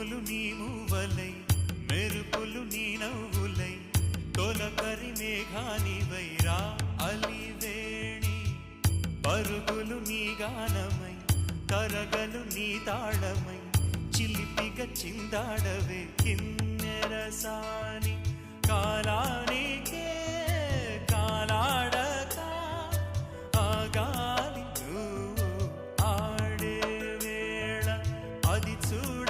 ఉరుములు నీ మూవలై మెరుపులు నీ నవ్వులై తొలకరి మేఘానివై రా అలివేణి పరుగులు నీ గానమై తరగలు నీ తాళమై చిలిపిగా చిందాడవే కిన్నెరసాని కాలానికే కాలాడక ఆగాలి నువ్వు ఆడే వేళ అది చూడ